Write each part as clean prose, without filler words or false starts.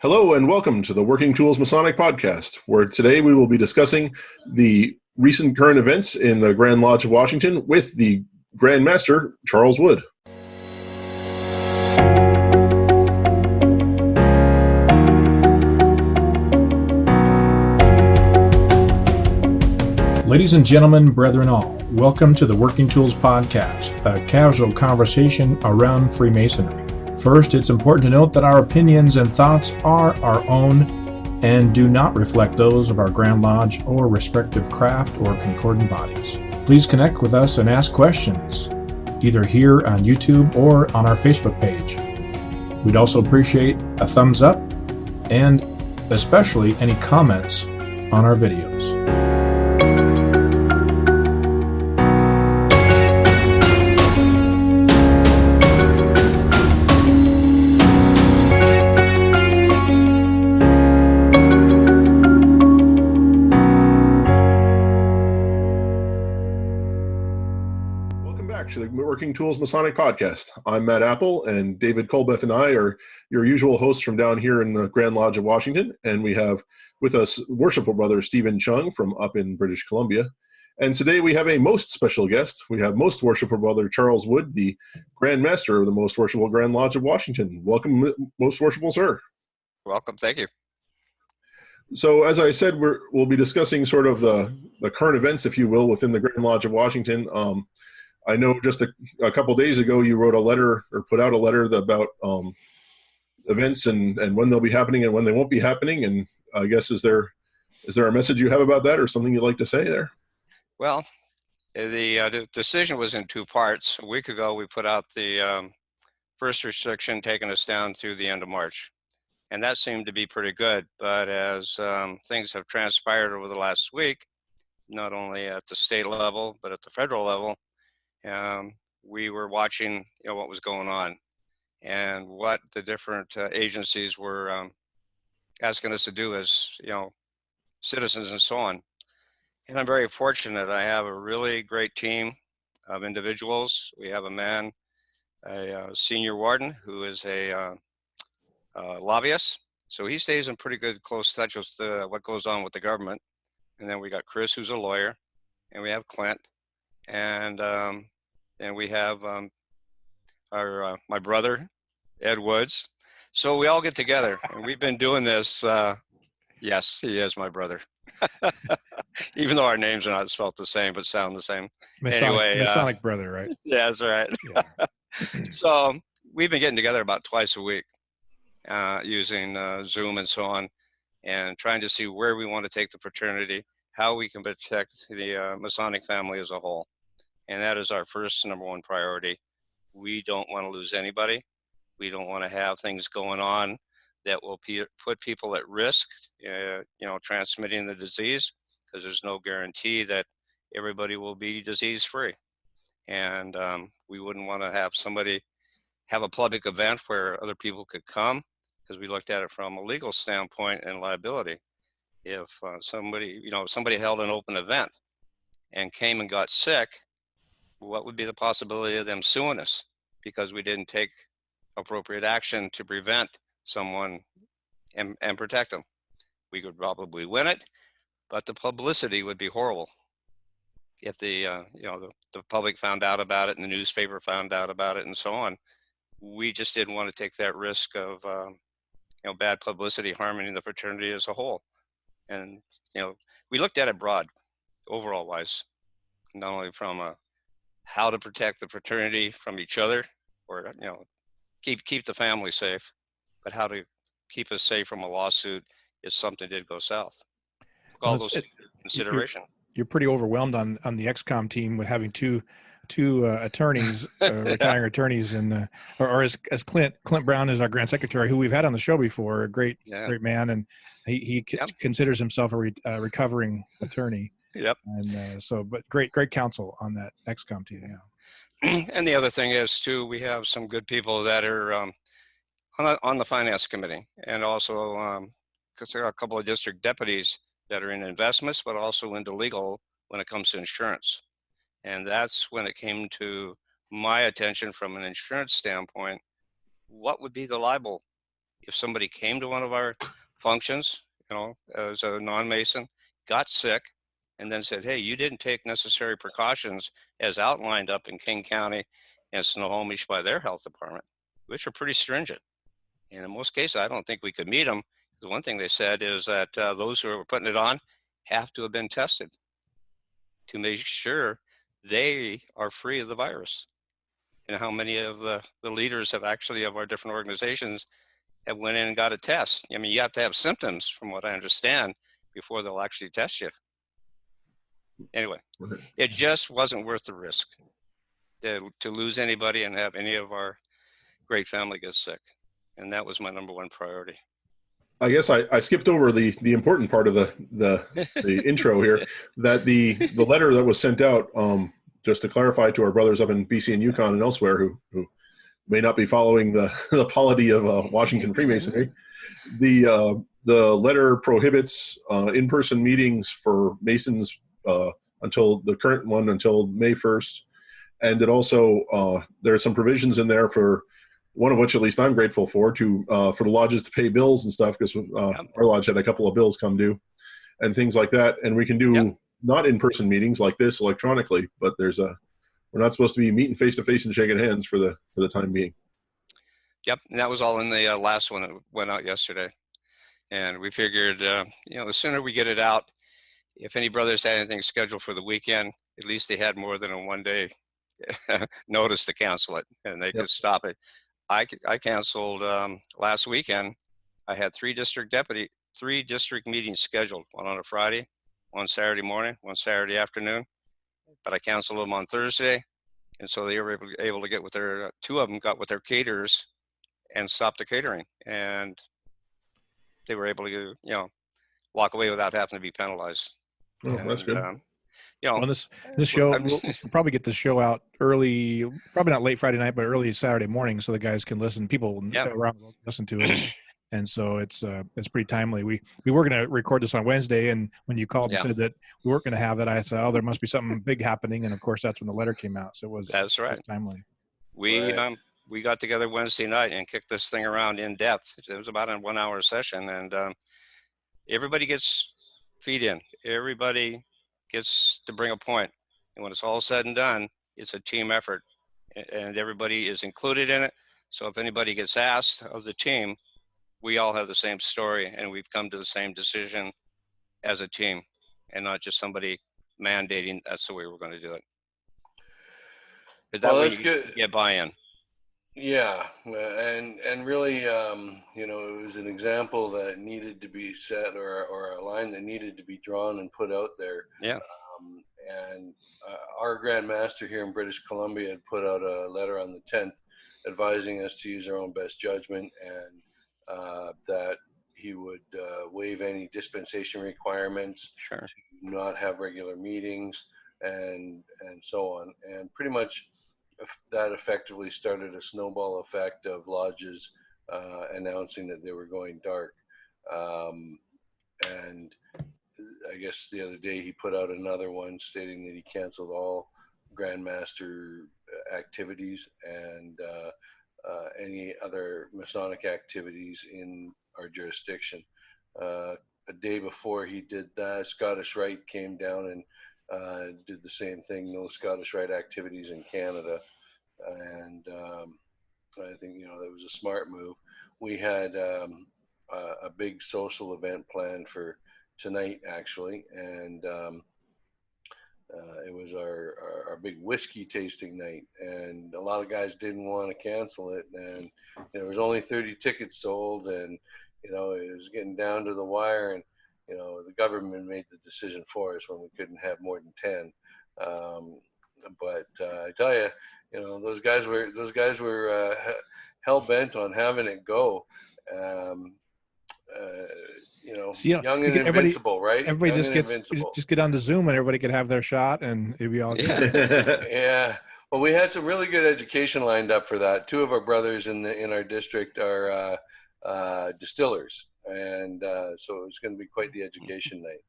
Hello and welcome to the Working Tools Masonic Podcast, where today we will be discussing the recent current events in the Grand Lodge of Washington with the Grand Master, Charles Wood. Ladies and gentlemen, brethren all, welcome to the Working Tools Podcast, a casual conversation around Freemasonry. First, it's important to note that our opinions and thoughts are our own and do not reflect those of our Grand Lodge or respective craft or concordant bodies. Please connect with us and ask questions, either here on YouTube or on our Facebook page. We'd also appreciate a thumbs up and especially any comments on our videos. To the Working Tools Masonic Podcast. I'm Matt Appel, and David Colbeth and I are your usual hosts from down here in the Grand Lodge of Washington, and we have with us Worshipful Brother Steven Chung from up in British Columbia. And today we have a most special guest. We have Most Worshipful Brother Charles Wood, the Grand Master of the Most Worshipful Grand Lodge of Washington. Welcome, Most Worshipful Sir. Welcome, thank you. So as I said, we'll be discussing sort of the current events, if you will, within the Grand Lodge of Washington. I know just a couple days ago you wrote a letter or put out a letter about events and when they'll be happening and when they won't be happening. And I guess is there a message you have about that or something you'd like to say there? Well, the decision was in two parts. A week ago we put out the first restriction taking us down to the end of March. And that seemed to be pretty good. But as things have transpired over the last week, not only at the state level, but at the federal level, we were watching, what was going on and what the different agencies were asking us to do as, citizens and so on. And I'm very fortunate. I have a really great team of individuals. We have a senior warden who is a lobbyist. So he stays in pretty good close touch with what goes on with the government. And then we got Chris, who's a lawyer, and we have Clint. And we have my brother, Ed Woods. So we all get together, and we've been doing this. Yes, he is my brother. Even though our names are not spelled the same, but sound the same. Masonic brother, right? Yeah, that's right. Yeah. So we've been getting together about twice a week using Zoom and so on, and trying to see where we want to take the fraternity, how we can protect the Masonic family as a whole. And that is our first number one priority. We don't want to lose anybody. We don't want to have things going on that will put people at risk, transmitting the disease, because there's no guarantee that everybody will be disease free. And we wouldn't want to have somebody have a public event where other people could come, because we looked at it from a legal standpoint and liability. If somebody held an open event and came and got sick, what would be the possibility of them suing us because we didn't take appropriate action to prevent someone and protect them? We could probably win it, but the publicity would be horrible if the public found out about it and the newspaper found out about it and so on. We just didn't want to take that risk of bad publicity harming the fraternity as a whole. And we looked at it broad, overall wise, not only from how to protect the fraternity from each other, or keep the family safe, but how to keep us safe from a lawsuit if something did go south. All those consideration. You're pretty overwhelmed on the XCOM team with having two attorneys, retiring attorneys, and or as Clint Brown is our Grand Secretary, who we've had on the show before, a great man, and he considers himself a recovering attorney. Yep. And but great counsel on that XCOM team. Yeah. And the other thing is too, we have some good people that are on the finance committee, and also because there are a couple of district deputies that are in investments, but also into legal when it comes to insurance. And that's when it came to my attention from an insurance standpoint. What would be the liable if somebody came to one of our functions, as a non-Mason, got sick, and then said, hey, you didn't take necessary precautions as outlined up in King County and Snohomish by their health department, which are pretty stringent. And in most cases, I don't think we could meet them. The one thing they said is that those who are putting it on have to have been tested to make sure they are free of the virus. And how many of the leaders have actually, of our different organizations, have went in and got a test. I mean, you have to have symptoms, from what I understand, before they'll actually test you. Anyway, it just wasn't worth the risk to lose anybody and have any of our great family get sick. And that was my number one priority. I guess I skipped over the important part of the intro here, that the letter that was sent out, just to clarify to our brothers up in BC and Yukon and elsewhere who may not be following the polity of Washington Freemasonry, the letter prohibits in-person meetings for Masons until the current one until May 1st. And it also, there are some provisions in there for, one of which at least I'm grateful for the lodges to pay bills and stuff, because our lodge had a couple of bills come due and things like that. And we can do not in-person meetings like this electronically, but we're not supposed to be meeting face-to-face and shaking hands for the time being. Yep, and that was all in the last one that went out yesterday. And we figured, the sooner we get it out, if any brothers had anything scheduled for the weekend, at least they had more than a one-day notice to cancel it, and they could stop it. I canceled last weekend. I had three district meetings scheduled, one on a Friday, one Saturday morning, one Saturday afternoon, but I canceled them on Thursday. And so they were able to get with two of them got with their caterers and stop the catering. And they were able to, walk away without having to be penalized. Oh, that's good. On this show, we'll probably get the show out early, probably not late Friday night, but early Saturday morning, so the guys can listen. People around listen to it, and so it's pretty timely. We were going to record this on Wednesday, and when you called and said that we weren't going to have that, I said, "Oh, there must be something big happening." And of course, that's when the letter came out. So that's right. It was timely. We got together Wednesday night and kicked this thing around in depth. It was about a 1-hour session, and everybody gets feed in. Everybody gets to bring a point. And when it's all said and done, it's a team effort, and everybody is included in it. So if anybody gets asked of the team, we all have the same story, and we've come to the same decision as a team, and not just somebody mandating that's the way we're going to do it. Because that way you get buy-in. Yeah, and really, it was an example that needed to be set, or a line that needed to be drawn and put out there. Yeah. And our Grand Master here in British Columbia had put out a letter on the 10th advising us to use our own best judgment, and that he would waive any dispensation requirements, to not have regular meetings, and so on. And pretty much that effectively started a snowball effect of lodges announcing that they were going dark. And I guess the other day he put out another one stating that he canceled all Grandmaster activities and any other Masonic activities in our jurisdiction. A day before he did that, Scottish Rite came down and did the same thing, no Scottish Rite activities in Canada. And I think, that was a smart move. We had a big social event planned for tonight, actually, and it was our big whiskey tasting night, and a lot of guys didn't want to cancel it, and there was only 30 tickets sold, and it was getting down to the wire, and the government made the decision for us when we couldn't have more than 10. But I tell you, those guys were hell bent on having it go. Young and invincible, right? Everybody just get onto Zoom and everybody could have their shot and it'd be all good. Yeah. Well, we had some really good education lined up for that. Two of our brothers in our district are distillers, and so it's going to be quite the education night.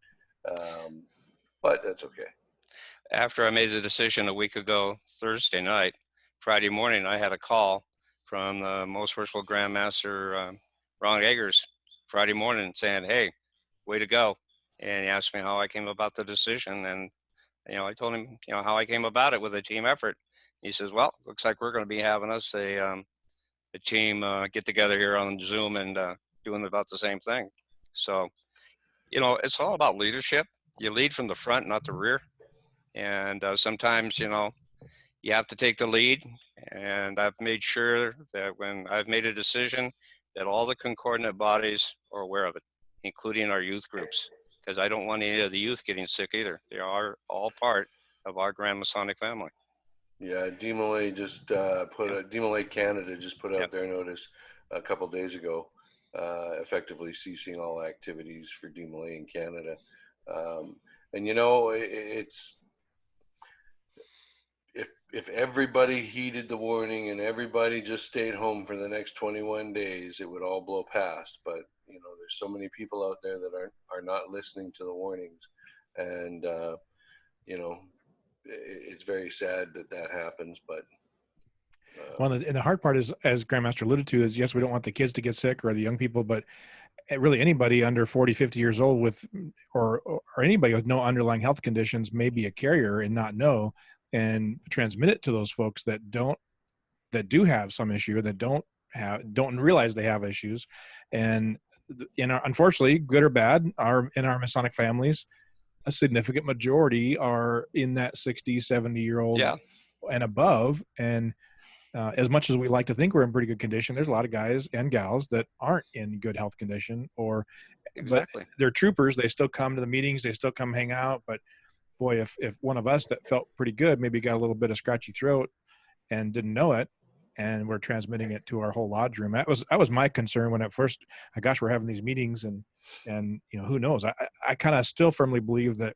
But that's okay. After I made the decision a week ago, Thursday night, Friday morning, I had a call from the Most Worshipful Grandmaster Ron Eggers Friday morning saying, "Hey, way to go." And he asked me how I came about the decision. And, I told him, how I came about it with a team effort. He says, "Well, looks like we're going to be having us a team get together here on Zoom and doing about the same thing." So, it's all about leadership. You lead from the front, not the rear. And sometimes, you have to take the lead. And I've made sure that when I've made a decision, that all the concordant bodies are aware of it, including our youth groups, because I don't want any of the youth getting sick either. They are all part of our Grand Masonic family. Yeah, DMLA Canada just put out their notice a couple of days ago, effectively ceasing all activities for DMLA in Canada. And it's if everybody heeded the warning and everybody just stayed home for the next 21 days, it would all blow past. But there's so many people out there that are not listening to the warnings, and it's very sad that happens. But well, and the hard part is, as Grandmaster alluded to, is yes, we don't want the kids to get sick or the young people, but really anybody under 40, 50 years old with, or anybody with no underlying health conditions may be a carrier and not know, and transmit it to those folks that do have some issue, that don't realize they have issues. And unfortunately, good or bad, in our Masonic families, a significant majority are in that 60, 70-year-old and above. And as much as we like to think we're in pretty good condition, there's a lot of guys and gals that aren't in good health condition, but they're troopers. They still come to the meetings. They still come hang out. But boy, if one of us that felt pretty good, maybe got a little bit of scratchy throat and didn't know it, and we're transmitting it to our whole lodge room. That was my concern when at first, gosh, we're having these meetings and who knows? I kind of still firmly believe that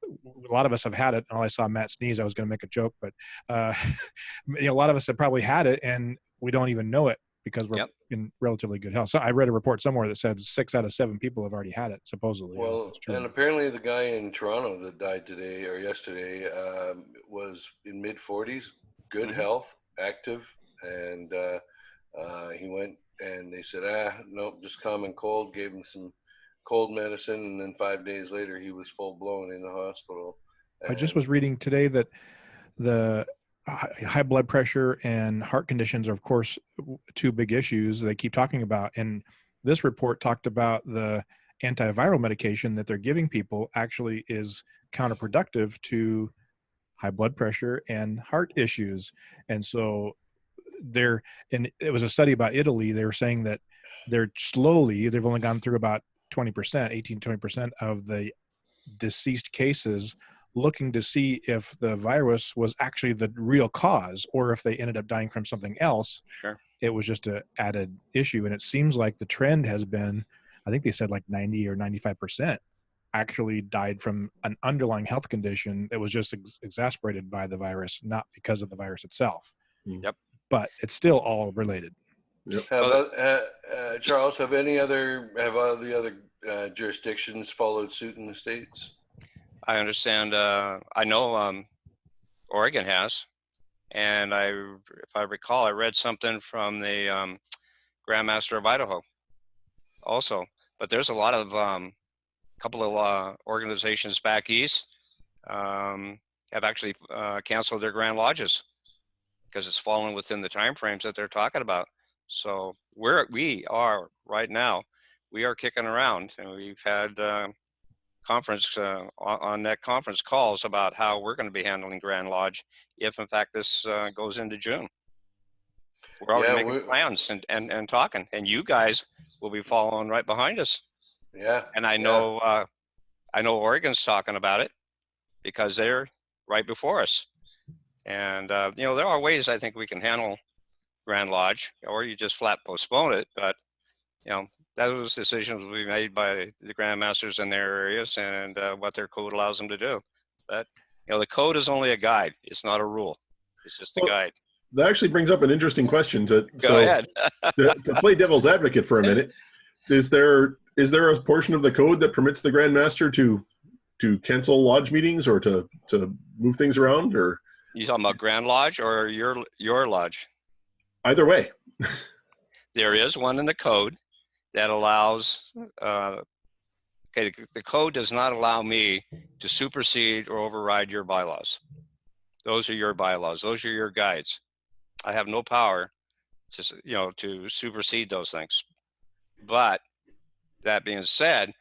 a lot of us have had it. I saw Matt sneeze. I was going to make a joke, but a lot of us have probably had it and we don't even know it because we're in relatively good health. So I read a report somewhere that said 6 out of 7 people have already had it, supposedly. Well, and apparently the guy in Toronto that died today or yesterday was in mid-40s, good health, active, and he went and they said, nope, just common cold, gave him some cold medicine, and then 5 days later he was full blown in the hospital. I just was reading today that the high blood pressure and heart conditions are, of course, 2 big issues they keep talking about. And this report talked about the antiviral medication that they're giving people actually is counterproductive to high blood pressure and heart issues. And so and it was a study about Italy. They were saying that they've only gone through about 18-20% of the deceased cases, looking to see if the virus was actually the real cause or if they ended up dying from something else. Sure. It was just an added issue. And it seems like the trend has been, I think they said like 90 or 95% actually died from an underlying health condition that was just exacerbated by the virus, not because of the virus itself. Yep. But it's still all related. Yep. Charles, have all the other jurisdictions followed suit in the States? I understand. I know Oregon has, and if I recall, I read something from the Grand Master of Idaho also. But there's a lot of couple of organizations back east have actually canceled their Grand Lodges because it's fallen within the time frames that they're talking about. So we are right now, we are kicking around, and we've had conference on that conference calls about how we're going to be handling Grand Lodge if in fact this goes into June. We're already making plans and talking, and you guys will be following right behind us. Yeah. And I know Oregon's talking about it because they're right before us. And there are ways I think we can handle Grand Lodge, or you just flat postpone it. But those decisions will be made by the Grand Masters in their areas and what their code allows them to do. But the code is only a guide; it's not a rule. It's just a guide. That actually brings up an interesting question. Go ahead. to play devil's advocate for a minute, is there a portion of the code that permits the Grand Master to cancel lodge meetings or to move things around? Or you talking about Grand Lodge or your lodge? Either way. There is one in the code that allows, okay, the code does not allow me to supersede or override your bylaws. Those are your bylaws. Those are your guides. I have no power to, to supersede those things. But that being said,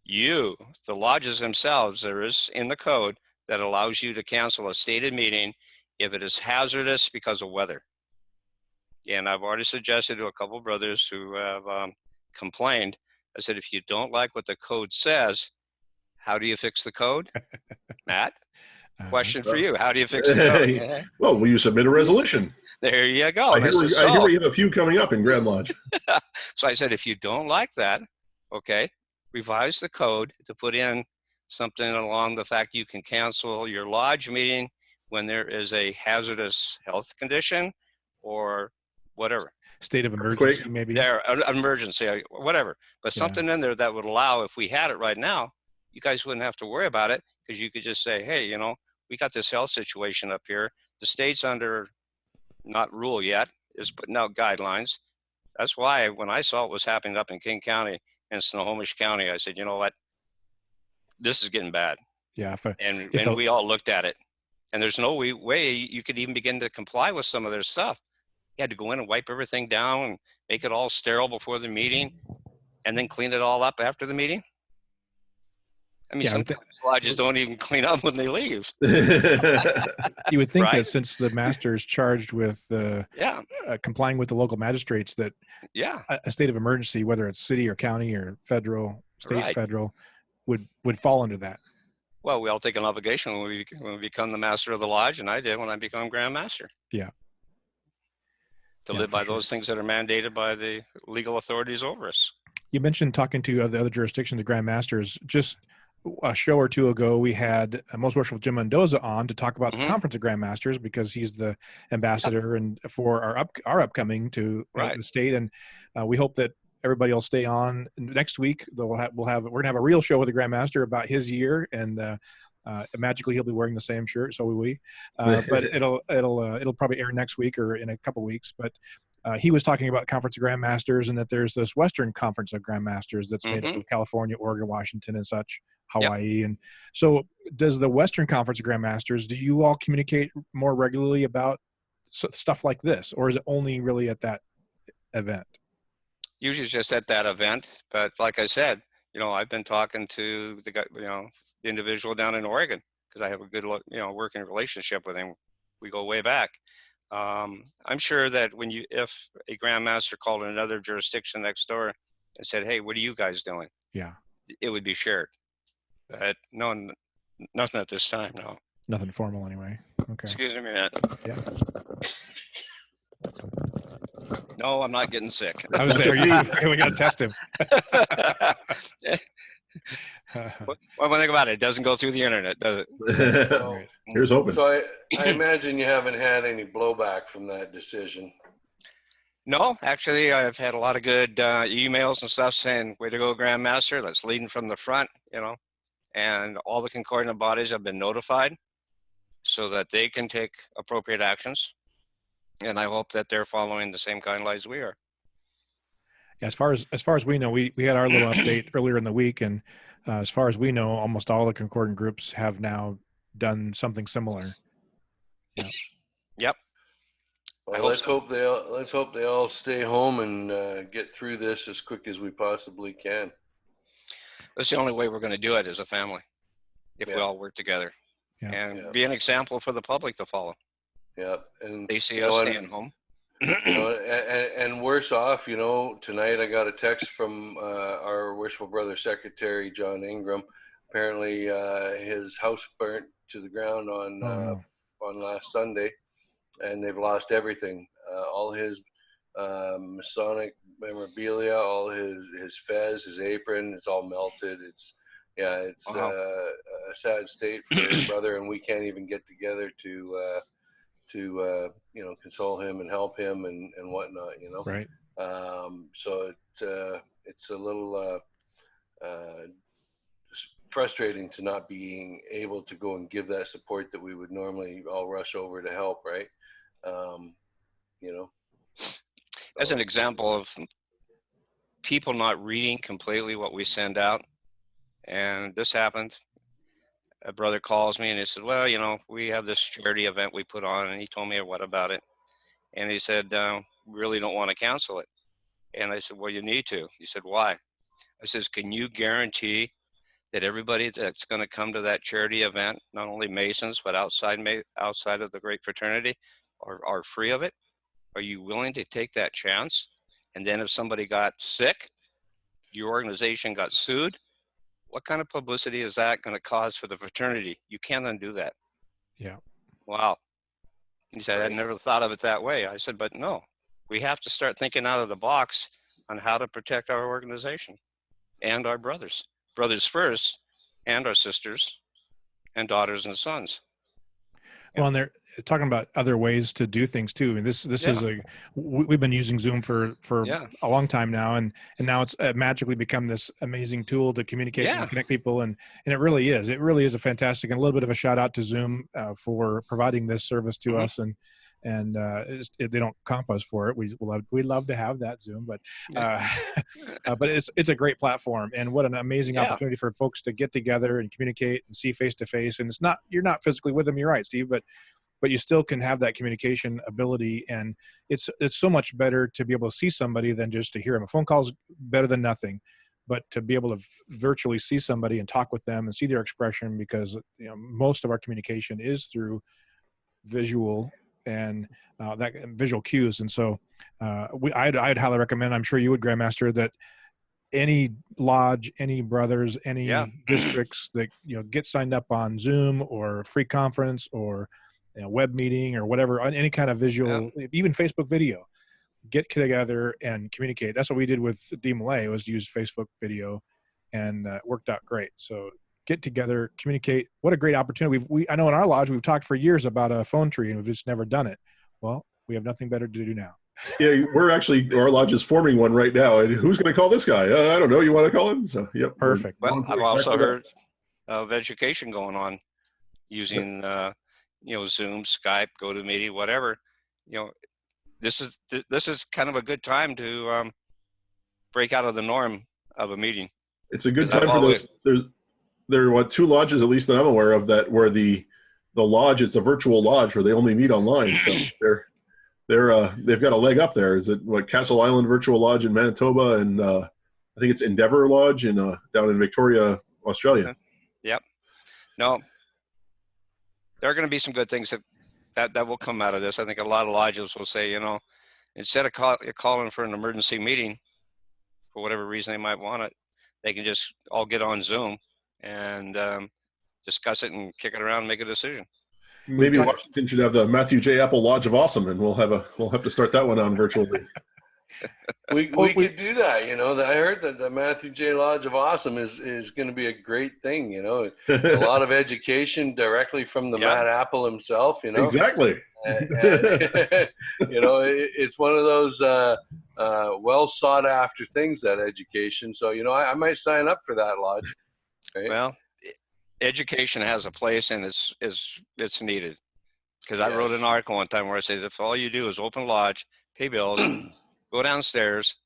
the lodges themselves, there is in the code that allows you to cancel a stated meeting if it is hazardous because of weather. And I've already suggested to a couple of brothers who have complained. I said, if you don't like what the code says, how do you fix the code? Matt, question for you. How do you fix the code? Well, will you submit a resolution? There you go. I hear we have a few coming up in Grand Lodge. So I said, if you don't like that, okay, revise the code to put in something along the fact you can cancel your lodge meeting when there is a hazardous health condition or whatever. State of emergency, maybe. There, an emergency, whatever. But something in there that would allow, if we had it right now, you guys wouldn't have to worry about it, because you could just say, hey, we got this health situation up here. The state's under, not rule yet, is putting out guidelines. That's why when I saw what was happening up in King County and Snohomish County, I said, you know what? This is getting bad. Yeah. And we all looked at it. And there's no way you could even begin to comply with some of their stuff. You had to go in and wipe everything down and make it all sterile before the meeting and then clean it all up after the meeting. I mean, sometimes lodges don't even clean up when they leave. You would think Right? that since the master is charged with complying with the local magistrates, that a state of emergency, whether it's city or county or federal, federal, would fall under that. Well, we all take an obligation when we become the master of the lodge, and I did when I became Grand Master. Yeah. To live by those things that are mandated by the legal authorities over us. You mentioned talking to the other jurisdictions, the Grand Masters. Just a show or two ago, we had Most Worshipful Jim Mendoza on to talk about the Conference of Grand Masters, because he's the ambassador and for our upcoming to the state, and we hope that everybody will stay on next week. We're gonna have a real show with the Grand Master about his year, and magically he'll be wearing the same shirt, so will we. But it'll probably air next week or in a couple weeks. But he was talking about Conference of Grand Masters, and that there's this Western Conference of Grand Masters that's made up of California, Oregon, Washington, and such, Hawaii. And so does the Western Conference of Grand Masters, do you all communicate more regularly about stuff like this, or is it only really at that event? Usually it's just at that event. But like I said, I've been talking to the guy, the individual down in Oregon, because I have a good, working relationship with him. We go way back. I'm sure that if a grandmaster called in another jurisdiction next door and said, hey, what are you guys doing? Yeah. It would be shared. But no, nothing at this time, no. Nothing formal anyway. Okay. Excuse me a minute. Yeah. No, I'm not getting sick. I was there. We got to test him. One thing about it doesn't go through the internet, does it? Well, here's hoping. So I imagine you haven't had any blowback from that decision. No, actually, I've had a lot of good emails and stuff saying, way to go, Grand Master, that's leading from the front, and all the concordant bodies have been notified so that they can take appropriate actions. And I hope that they're following the same guidelines we are. Yeah, as far as we know, we had our little update earlier in the week, and as far as we know, almost all the concordant groups have now done something similar. Yeah. Yep. Well, let's hope they all stay home and get through this as quick as we possibly can. That's the only way we're going to do it as a family, if we all work together and be an example for the public to follow. Yeah, and they see us staying home. And worse off, tonight I got a text from our worshipful brother secretary, John Ingram. Apparently his house burnt to the ground on last Sunday, and they've lost everything. All his Masonic memorabilia, all his fez, his apron, it's all melted. It's a sad state for his brother, and we can't even get together to console him and help him and whatnot, Right. So it's a little frustrating to not being able to go and give that support that we would normally all rush over to help, right? As an example of people not reading completely what we send out. And this happened. A brother calls me and he said, well, we have this charity event we put on, and he told me what about it. And he said, we really don't want to cancel it. And I said, well, you need to. He said, why? I says, can you guarantee that everybody that's going to come to that charity event, not only Masons, but outside of the great fraternity, are free of it? Are you willing to take that chance? And then if somebody got sick, your organization got sued, what kind of publicity is that going to cause for the fraternity? You can't undo that. Yeah. Wow. He said, I never thought of it that way. I said, but no, we have to start thinking out of the box on how to protect our organization and our brothers first, and our sisters and daughters and sons. Well, and they're talking about other ways to do things too. I mean, this is we've been using Zoom for a long time now, and now it's magically become this amazing tool to communicate and connect people, and it really is a fantastic, and a little bit of a shout out to Zoom for providing this service to us, and they don't comp us for it. We love to have that Zoom, but but it's a great platform, and what an amazing opportunity for folks to get together and communicate and see face to face. And you're not physically with them. You're right, Steve, but you still can have that communication ability, and it's so much better to be able to see somebody than just to hear them. A phone call is better than nothing, but to be able to virtually see somebody and talk with them and see their expression, because most of our communication is through visual and that visual cues. And so I'd highly recommend, I'm sure you would, Grandmaster, that any lodge, any brothers, any districts that get signed up on Zoom or free conference or web meeting or whatever, any kind of visual, even Facebook video, get together and communicate. That's what we did with D. Malay, was use Facebook video, and it worked out great. So get together, communicate. What a great opportunity. I know in our lodge, we've talked for years about a phone tree, and we've just never done it. Well, we have nothing better to do now. Yeah, our lodge is forming one right now. And who's going to call this guy? I don't know. You want to call him? So, yep. Perfect. Well, I've also heard of education going on using, Zoom, Skype, GoToMeeting, whatever. This is kind of a good time to break out of the norm of a meeting. It's a good time for those. There are two lodges, at least that I'm aware of, that where the lodge, it's a virtual lodge where they only meet online. So they've got a leg up there. Is it Castle Island Virtual Lodge in Manitoba, and I think it's Endeavour Lodge down in Victoria, Australia. Yep. No, there are going to be some good things that will come out of this. I think a lot of lodges will say, instead of calling for an emergency meeting for whatever reason they might want it, they can just all get on Zoom and discuss it and kick it around and make a decision. Maybe Washington should have the Matthew J. Appel Lodge of Awesome, and we'll have to start that one on virtually. we could do that. I heard that the Matthew J. Lodge of Awesome is going to be a great thing. A lot of education directly from the Matt Appel himself. Exactly. And, it's one of those well sought after things, that education. So I might sign up for that lodge. Right? Well, education has a place, and it's needed, because I wrote an article one time where I said, if all you do is open a lodge, pay bills, go downstairs,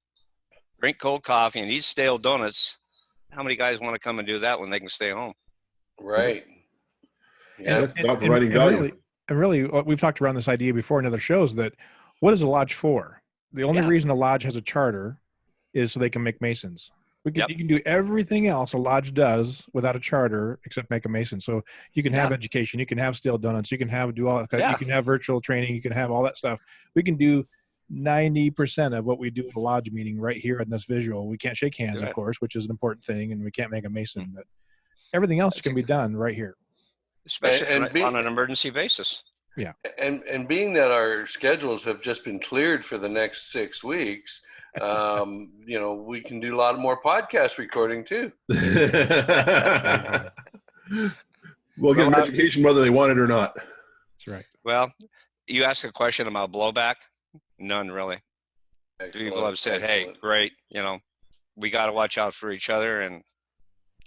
drink cold coffee, and eat stale donuts, how many guys want to come and do that when they can stay home? Right. Yeah, it's about providing value. Really, we've talked around this idea before in other shows, that what is a lodge for? The only reason a lodge has a charter is so they can make Masons. You can do everything else a lodge does without a charter except make a Mason. So you can have education, you can have stale donuts, you can do all that. You can have virtual training, you can have all that stuff. We can do 90% of what we do at a lodge meeting right here in this visual. We can't shake hands, of course, which is an important thing, and we can't make a Mason, but everything else can be done right here. Especially on an emergency basis. Yeah. And being that our schedules have just been cleared for the next 6 weeks, we can do a lot more podcast recording too. We'll get an education whether they want it or not. That's right. Well, you ask a question about blowback. None, really. Excellent. People have said, hey, great, we got to watch out for each other, and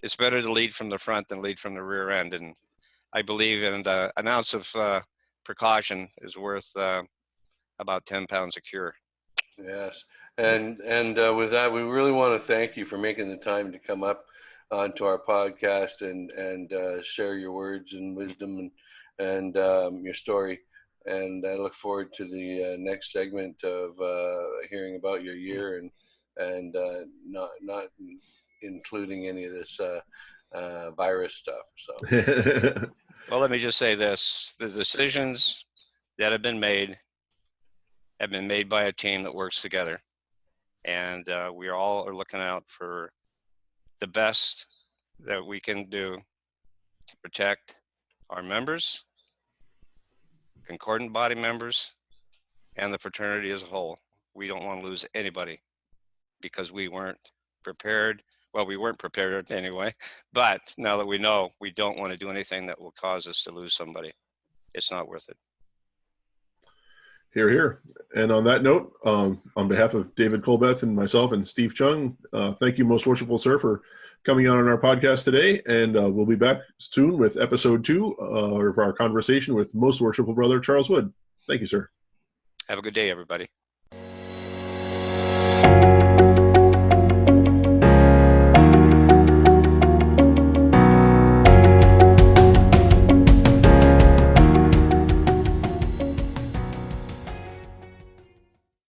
it's better to lead from the front than lead from the rear end. And I believe an ounce of precaution is worth about 10 pounds of cure. Yes. And with that, we really want to thank you for making the time to come up onto our podcast and share your words and wisdom and your story. And I look forward to the next segment of hearing about your year and not including any of this virus stuff. So, well, let me just say this: the decisions that have been made by a team that works together, and we all are looking out for the best that we can do to protect our members, concordant body members, and the fraternity as a whole. We don't want to lose anybody because we weren't prepared. Well, we weren't prepared anyway, but now that we know, we don't want to do anything that will cause us to lose somebody. It's not worth it. Hear, hear. And on that note, on behalf of David Colbeth and myself and Steve Chung, thank you, Most Worshipful Sir, for coming on our podcast today. And we'll be back soon with episode 2 of our conversation with Most Worshipful Brother Charles Wood. Thank you, sir. Have a good day, everybody.